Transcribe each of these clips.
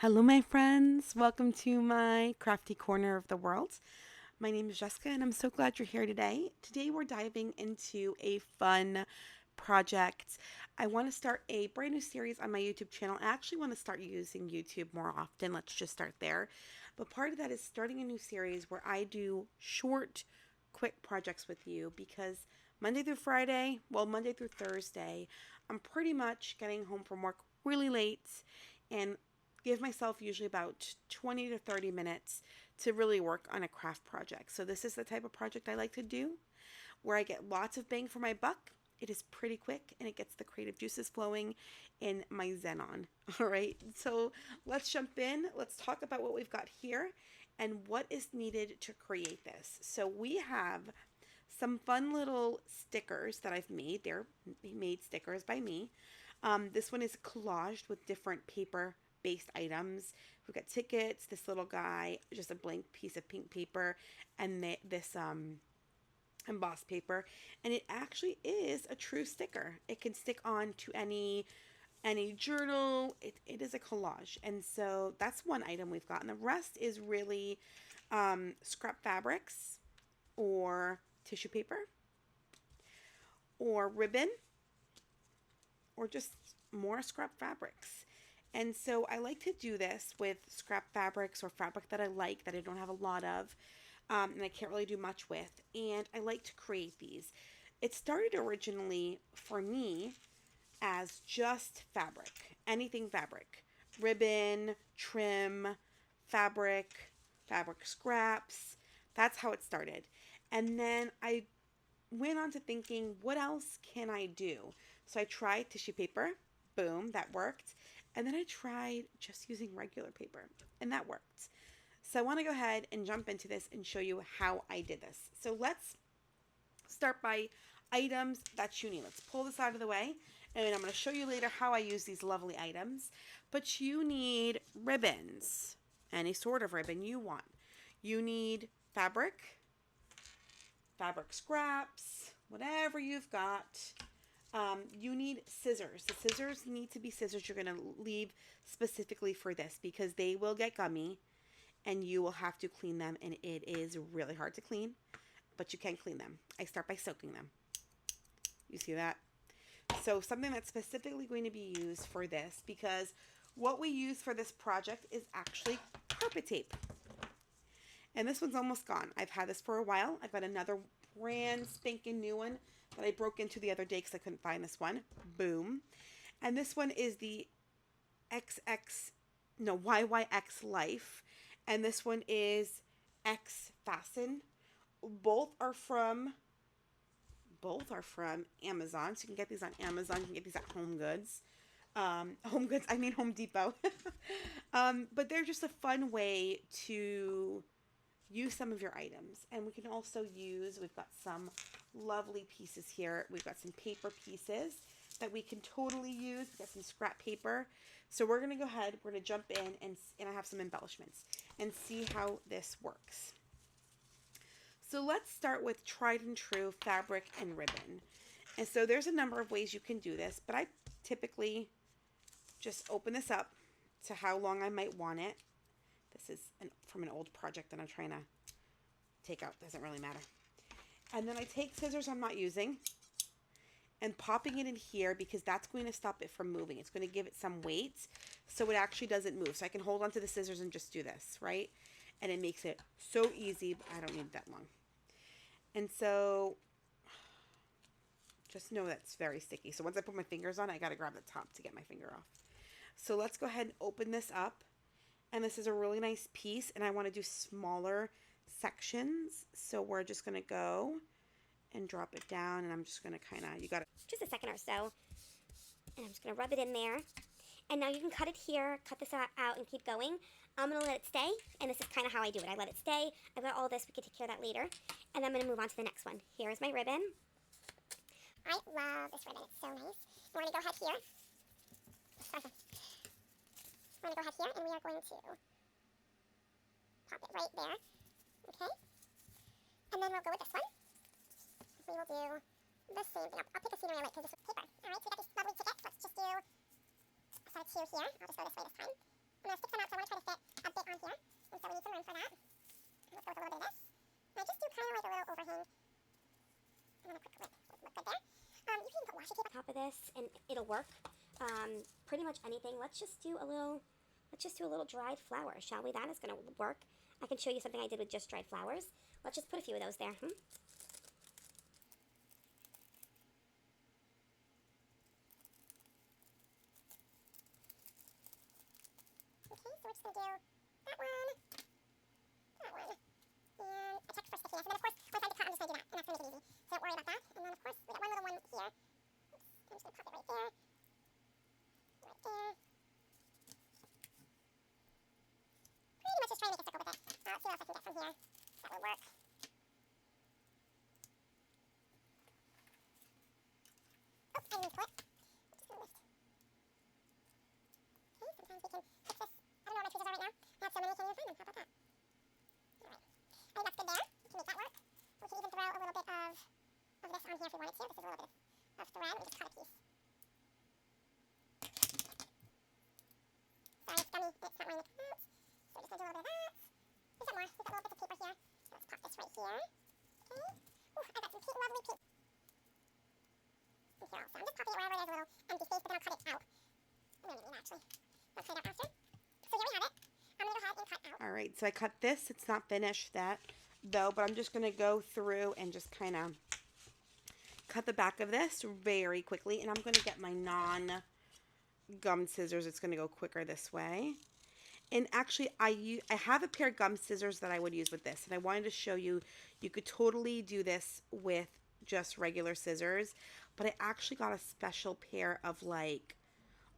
Hello, my friends. Welcome to my crafty corner of the world. My name is Jessica, and I'm so glad you're here today. Today, we're diving into a fun project. I want to start a brand new series on my YouTube channel. I actually want to start using YouTube more often. Let's just start there. But part of that is starting a new series where I do short, quick projects with you because Monday through Friday, Monday through Thursday, I'm pretty much getting home from work really late and give myself usually about 20 to 30 minutes to really work on a craft project. So this is the type of project I like to do where I get lots of bang for my buck. It is pretty quick and it gets the creative juices flowing in my zen on. All right, so let's jump in. Let's talk about what we've got here and what is needed to create this. So we have some fun little stickers that I've made. They're made stickers by me. This one is collaged with different paper based items. We've got tickets, this little guy, just a blank piece of pink paper, and this embossed paper, and it actually is a true sticker. It can stick on to any journal. It is a collage, and so that's one item we've got, and the rest is really scrap fabrics or tissue paper or ribbon or just more scrap fabrics. And so I like to do this with scrap fabrics or fabric that I like that I don't have a lot of and I can't really do much with. And I like to create these. It started originally for me as just fabric, anything fabric, ribbon, trim, fabric scraps. That's how it started. And then I went on to thinking, what else can I do? So I tried tissue paper. Boom, that worked. And then I tried just using regular paper, and that worked. So I want to go ahead and jump into this and show you how I did this. So let's start by items that you need. Let's pull this out of the way, and I'm going to show you later how I use these lovely items. But you need ribbons, any sort of ribbon you want. You need fabric scraps, whatever you've got. You need scissors. The scissors need to be scissors you're going to leave specifically for this because they will get gummy and you will have to clean them, and it is really hard to clean, but you can clean them. I start by soaking them. You see that? So something that's specifically going to be used for this, because what we use for this project is actually carpet tape. And this one's almost gone. I've had this for a while. I've got another brand spanking new one that I broke into the other day because I couldn't find this one. Boom. And this one is the YYX Life. And this one is X Fasten. Both are from Amazon. So you can get these on Amazon. You can get these at Home Goods. Home Depot. But they're just a fun way to use some of your items. And we can also we've got some lovely pieces here. We've got some paper pieces that we can totally use. We've got some scrap paper. So we're going to go ahead, we're going to jump in and I have some embellishments and see how this works. So let's start with tried and true fabric and ribbon. And so there's a number of ways you can do this, but I typically just open this up to how long I might want it. This is from an old project that I'm trying to take out. Doesn't really matter. And then I take scissors I'm not using and popping it in here because that's going to stop it from moving. It's going to give it some weight so it actually doesn't move. So I can hold onto the scissors and just do this, right? And it makes it so easy, but I don't need that long. And so just know that's very sticky. So once I put my fingers on it, I got to grab the top to get my finger off. So let's go ahead and open this up. And this is a really nice piece, and I want to do smaller sections. So we're just going to go and drop it down, and I'm just going to just a second or so, and I'm just going to rub it in there. And now you can cut it here, cut this out and keep going. I'm going to let it stay, and this is kind of how I do it. I let it stay. I've got all this. We can take care of that later. And I'm going to move on to the next one. Here is my ribbon. I love this ribbon. It's so nice. We're going to go ahead here. We're going to go ahead here, and we are going to pop it right there. Okay? And then we'll go with this one. We will do the same thing. I'll pick a scenery I like because this is paper. Alright, so we got these lovely tickets. Let's just do a set of two here. I'll just go this way this time. I'm going to stick them out so Top of this, and it'll work. Pretty much anything. Let's just do a little dried flower, shall we? That is going to work. I can show you something I did with just dried flowers. Let's just put a few of those there. Okay, so we're just going to do that one, and I checked for stickiness. And then, of course, once I have the cut, I'm just going to do that, and that's going to make it easy. So don't worry about that. And then, of course, we got one little one here. Oops, I'm just going to pop it right there. Right there. Pretty much just trying to make a circle with it. Let's see what else I can get from here. That will work. Oh, I didn't pull it. I'm just going to lift. Okay, sometimes we can fix this. I don't know where my tweezers are right now. I have so many, I can't even find them. How about that? Alright. I think that's good there. We can make that work. We can even throw a little bit of this on here if we wanted to. This is a little bit of thread. Let me just cut a piece. Sorry, it's gummy. It's not wanting to come out. So we're just going to do a little bit of that. We've got more. We've got little bits of paper here. So let's pop this right here. Okay. Ooh, I've got some lovely pink. And here also. I'm just popping it wherever there's a little empty space, but then I'll cut it out. I'm going to need actually. Let's cut it out after. So here we have it. I'm going to go ahead and cut out. All right, so I cut this. It's not finished that though, but I'm just going to go through and just kind of cut the back of this very quickly. And I'm going to get my non-gum scissors. It's going to go quicker this way. And actually, I have a pair of gum scissors that I would use with this. And I wanted to show you, you could totally do this with just regular scissors. But I actually got a special pair of like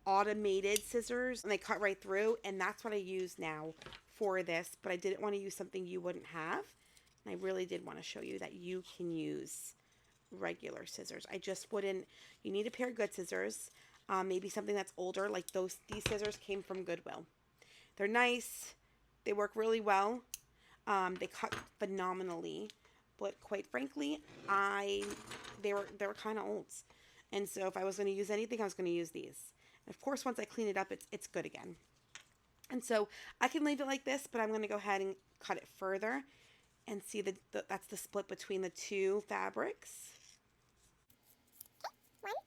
automated scissors. And they cut right through. And that's what I use now for this. But I didn't want to use something you wouldn't have. And I really did want to show you that you can use regular scissors. I just wouldn't, you need a pair of good scissors. Maybe something that's older, like these scissors came from Goodwill. They're nice. They work really well. They cut phenomenally, but quite frankly, they were kind of old. And so if I was going to use anything, I was going to use these. And of course, once I clean it up, it's good again. And so I can leave it like this, but I'm going to go ahead and cut it further and see that's the split between the two fabrics. One and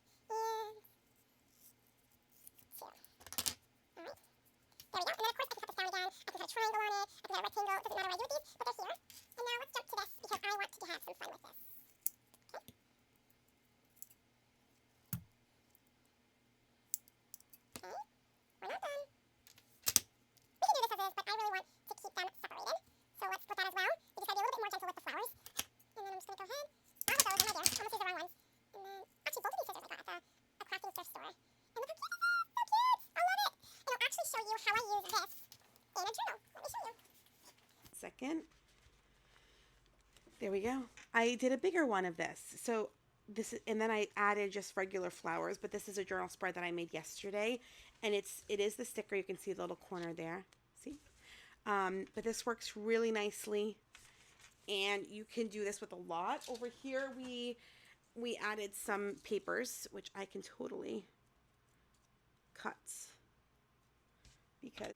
two. All right. There we go. And then, of course, I can cut this down again. I can cut a triangle on it. I can cut a rectangle. It doesn't matter what I do with these, but they're here. And now let's jump to this because I want to have some fun with this. Okay. Okay. We're not done. We can do this as is, but I really want to keep them separated. So let's split that as well. You just gotta be a little bit more gentle with the flowers. And then I'm just gonna go ahead. All of those, oh my dear, almost used the wrong ones. And then, actually, both of these scissors I got at a crafting thrift store. And look how cute this is! So cute! I love it! And I'll actually show you how I use this in a journal. Let me show you. Second. There we go. I did a bigger one of this. So this is, and then I added just regular flowers, but this is a journal spread that I made yesterday. And it is the sticker. You can see the little corner there. See? But this works really nicely. And you can do this with a lot. Over here, we added some papers, which I can totally cut. Because,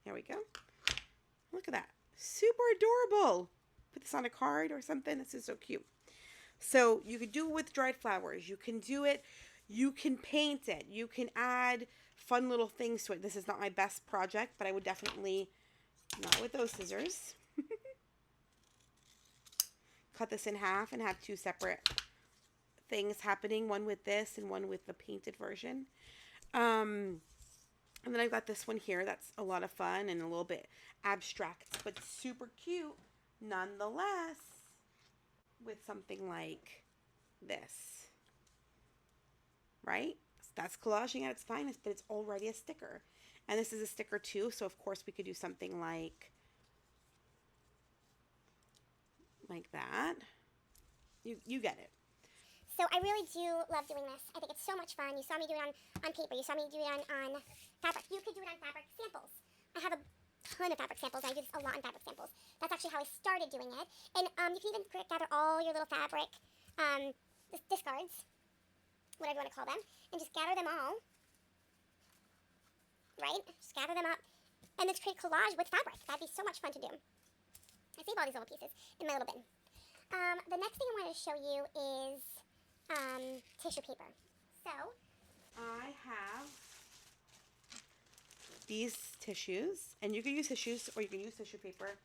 there we go. Look at that. Super adorable. Put this on a card or something. This is so cute. So you could do it with dried flowers. You can do it. You can paint it. You can add fun little things to it. This is not my best project, but I would definitely, not with those scissors. Cut this in half and have two separate things happening. One with this and one with the painted version. And then I've got this one here that's a lot of fun and a little bit abstract, but super cute nonetheless, with something like this, right? That's collaging at its finest, but it's already a sticker. And this is a sticker too, so of course we could do something like that. You get it. So I really do love doing this. I think it's so much fun. You saw me do it on paper. You saw me do it on fabric. You could do it on fabric samples. I have a ton of fabric samples. I do this a lot on fabric samples. That's actually how I started doing it. And you can even gather all your little fabric discards, whatever you want to call them, and just gather them all, right? Just gather them up and then create collage with fabric. That'd be so much fun to do. I save all these little pieces in my little bin. The next thing I wanted to show you is tissue paper. So, I have these tissues, and you can use tissues or you can use tissue paper.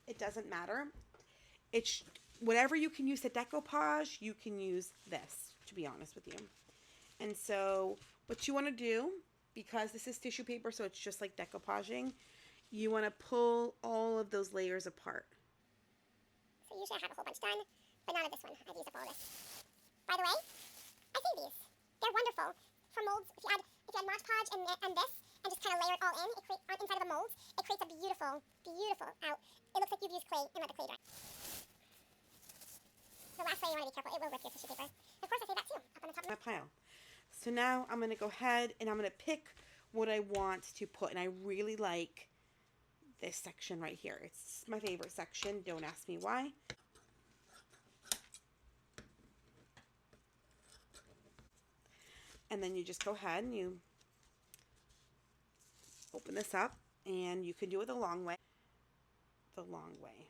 It doesn't matter. It's whatever you can use to decoupage, you can use this, to be honest with you. And so what you want to do, because this is tissue paper, so it's just like decoupaging, you want to pull all of those layers apart. So usually I have a whole bunch done, but none of this one. I've used up all of this. By the way, I think these. They're wonderful for molds. If you add Mod Podge and this, and just kind of layer it all in, inside of the molds, it creates a beautiful, beautiful out. It looks like you've used clay and let the clay dry. The last layer you want to be careful. It will rip your tissue paper. Of course, I say that too, up on the top of My pile. So now I'm going to go ahead and I'm going to pick what I want to put. And I really like this section right here. It's my favorite section. Don't ask me why. And then you just go ahead and you open this up, and you can do it the long way. The long way.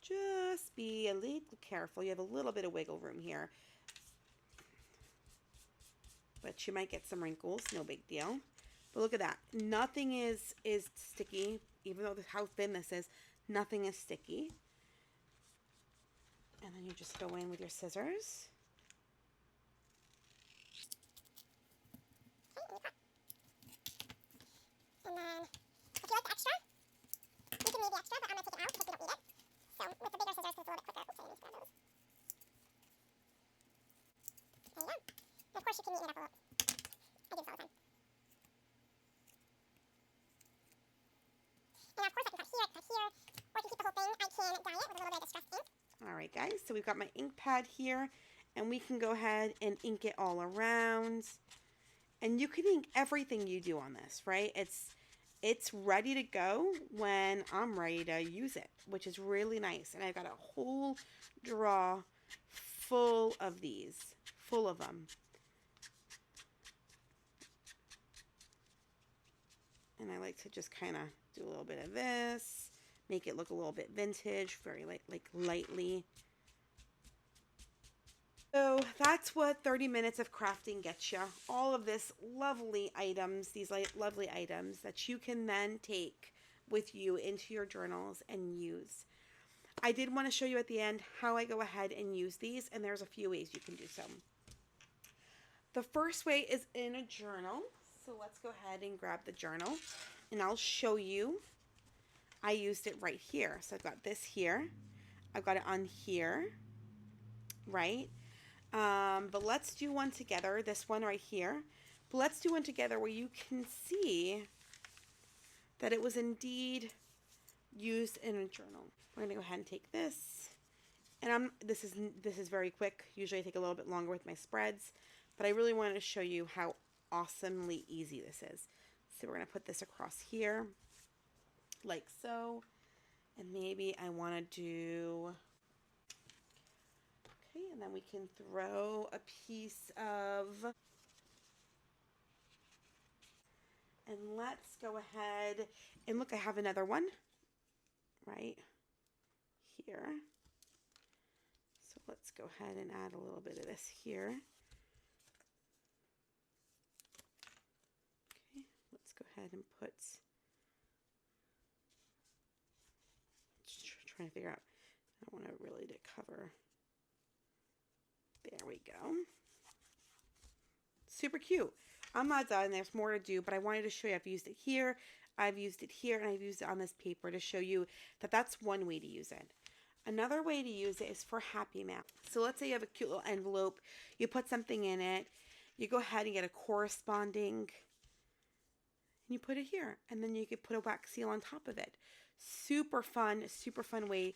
Just be a little careful. You have a little bit of wiggle room here, but you might get some wrinkles. No big deal. But look at that. Nothing is sticky, even though how thin this is. Nothing is sticky. And then you just go in with your scissors. And then, if you like the extra, you can leave the extra, but I'm going to take it out because we don't need it. So, with the bigger scissors, it's a little bit quicker. Oops, I need to grab those. There you go. And of course, you can neaten it up a little. I do this all the time. And of course, I can cut here, or I can keep the whole thing. I can dye it with a little bit of distressed ink. All right, guys. So we've got my ink pad here, and we can go ahead and ink it all around. And you can ink everything you do on this, right? It's ready to go when I'm ready to use it, which is really nice. And I've got a whole drawer full of these, full of them. And I like to just kind of do a little bit of this, make it look a little bit vintage, very lightly. So that's what 30 minutes of crafting gets you. All of this lovely items, these lovely items that you can then take with you into your journals and use. I did want to show you at the end how I go ahead and use these, and there's a few ways you can do so. The first way is in a journal. So let's go ahead and grab the journal, and I'll show you. I used it right here. So I've got this here. I've got it on here, right? But let's do one together, this one right here. But let's do one together where you can see that it was indeed used in a journal. We're gonna go ahead and take this, and this is very quick. Usually I take a little bit longer with my spreads, but I really wanted to show you how awesomely easy this is. So we're gonna put this across here, like so, and maybe I want to do. Okay, and then we can throw a piece of, and let's go ahead and look, I have another one right here. So let's go ahead and add a little bit of this here. Okay, let's go ahead and put, just trying to figure out, I want to really to cover. There we go. Super cute. I'm not done. There's more to do, but I wanted to show you I've used it here, I've used it here, and I've used it on this paper to show you that that's one way to use it. Another way to use it is for Happy Mail. So let's say you have a cute little envelope, you put something in it, you go ahead and get a corresponding, and you put it here, and then you could put a wax seal on top of it. Super fun way.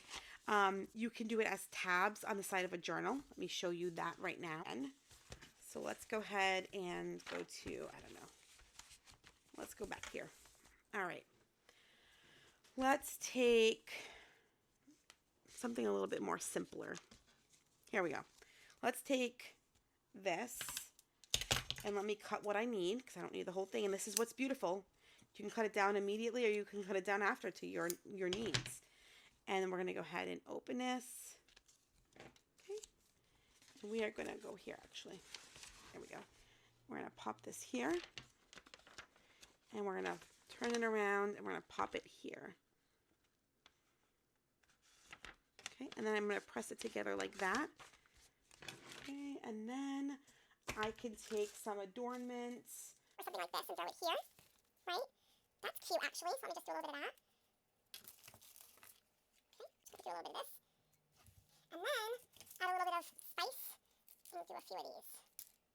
You can do it as tabs on the side of a journal. Let me show you that right now. So let's go ahead and go to, I don't know. Let's go back here. All right. Let's take something a little bit more simpler. Here we go. Let's take this and let me cut what I need because I don't need the whole thing. And this is what's beautiful. You can cut it down immediately or you can cut it down after to your needs. And then we're going to go ahead and open this. We are going to go here, actually. There we go. We're going to pop this here. And we're going to turn it around, and we're going to pop it here. Okay, and then I'm going to press it together like that. Okay, and then I can take some adornments. Or something like this and throw it here, right? That's cute, actually, so let me just do a little bit of that. Okay, just do a little bit of this. And then add a little bit of spice and do a few of these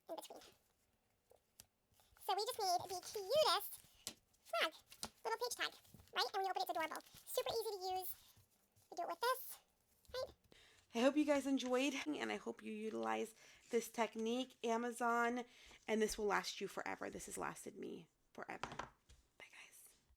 in between. So we just need the cutest flag, little page tag, right? And when you open it, it's adorable. Super easy to use. You do it with this, right? I hope you guys enjoyed, and I hope you utilize this technique, Amazon, and this will last you forever. This has lasted me forever.